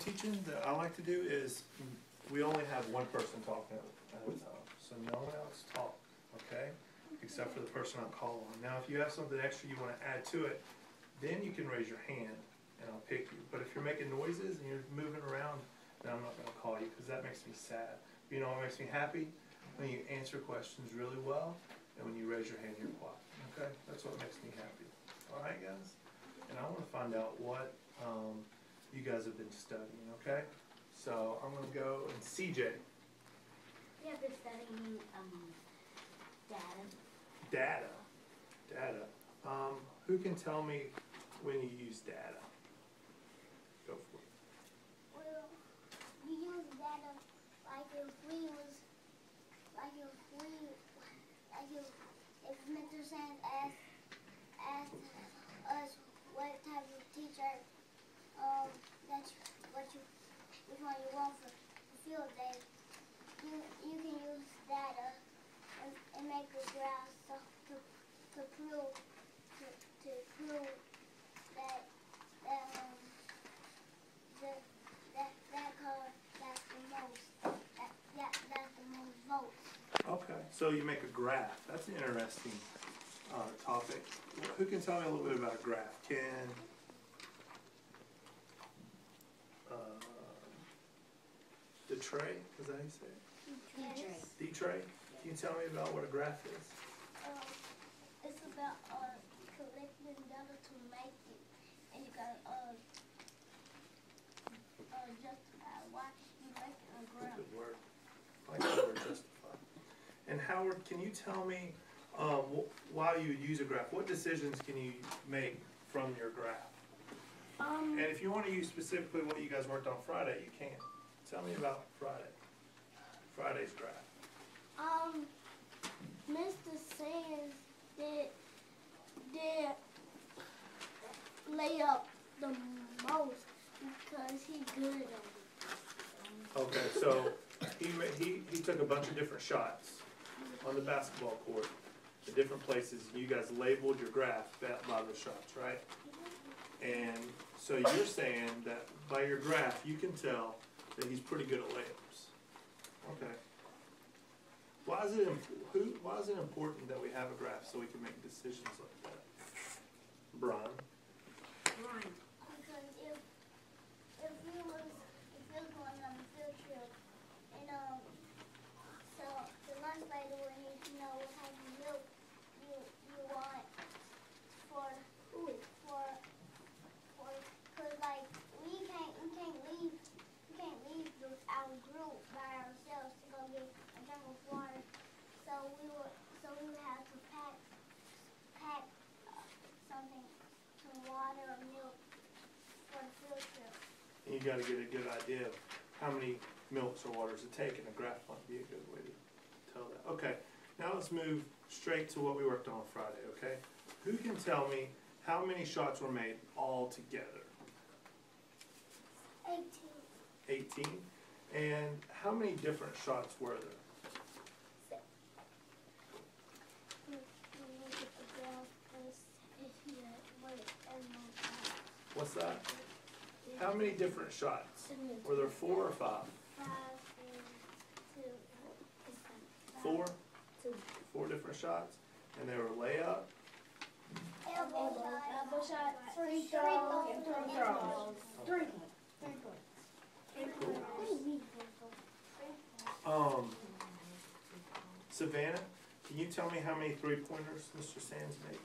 teaching that I like to do is, we only have one person talking at a time, so no one else talk, okay? Except for the person on call on. Now, if you have something extra you wanna add to it, then you can raise your hand and I'll pick you. But if you're making noises and you're moving around, then I'm not gonna call you, cause that makes me sad. You know what makes me happy? When you answer questions really well, and when you raise your hand, you're quiet, okay? That's what makes me happy, alright guys? And I wanna find out what, you guys have been studying, okay? So I'm gonna go and CJ. We have been studying data. Data. Who can tell me when you use data? Go for it. Well, we use data like if Mr. Sands asked us what type of teacher which one you want for field day, you can use data and make a graph to prove that color that's the most votes. Okay, so you make a graph. That's an interesting topic. Who can tell me a little bit about a graph? Can Detrey, is that how you say it? Yes. Detrey, can you tell me about what a graph is? It's about collecting data to make it, and you gotta justify why you make a graph. Good word. I like the word justify. And Howard, can you tell me why you use a graph? What decisions can you make from your graph? And if you want to use specifically what you guys worked on Friday, you can. Tell me about Friday's graph. Mr. Sands did lay up the most because he good at it. Okay, so he took a bunch of different shots on the basketball court at different places. You guys labeled your graph by those shots, right? And so you're saying that by your graph you can tell that he's pretty good at layups. Okay. Why is it important that we have a graph so we can make decisions like that? Brian. Because if you was going on a field trip and so the lunch lady would need to know what type of milk you want for cause like we can't leave our group by ourselves to go get a drink of water. So we would have to pack something, some water or milk for the field trip. And you got to get a good idea of how many milks or waters it take, and a graph might be a good way to tell that. Okay, now let's move straight to what we worked on Friday, okay? Who can tell me how many shots were made all together? 18. And how many different shots were there? What's that? How many different shots? Were there 4 or 5? 5 and 2. 4? 2. 4 different shots? And they were layup? Elbow shot. Free throw. And free throws. 3 points. Savannah, can you tell me how many 3-pointers Mr. Sands made?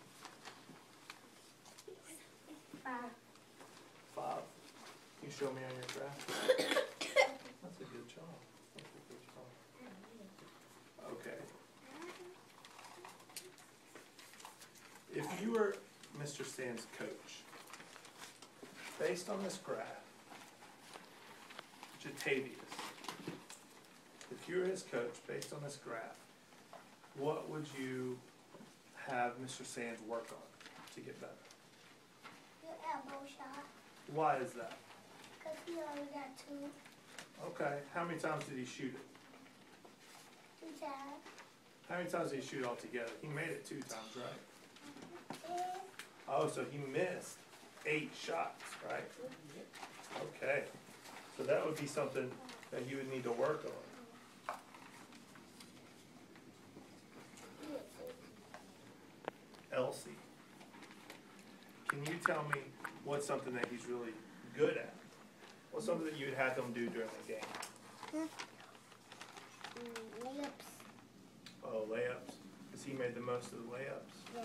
5. 5. Can you show me on your graph? That's a good job. Okay. If you were Mr. Sands' coach, based on this graph, Jatavius, if you were his coach, based on this graph, what would you have Mr. Sands work on to get better? Your elbow shot. Why is that? Because he only got 2. Okay. How many times did he shoot it? 2 times. How many times did he shoot altogether? He made it 2 times, right? Yeah. Oh, so he missed 8 shots, right? Okay. So that would be something that you would need to work on. Elsie, can you tell me what's something that he's really good at? What's something that you'd have him do during the game? Layups. Oh, layups. Has he made the most of the layups? Yeah.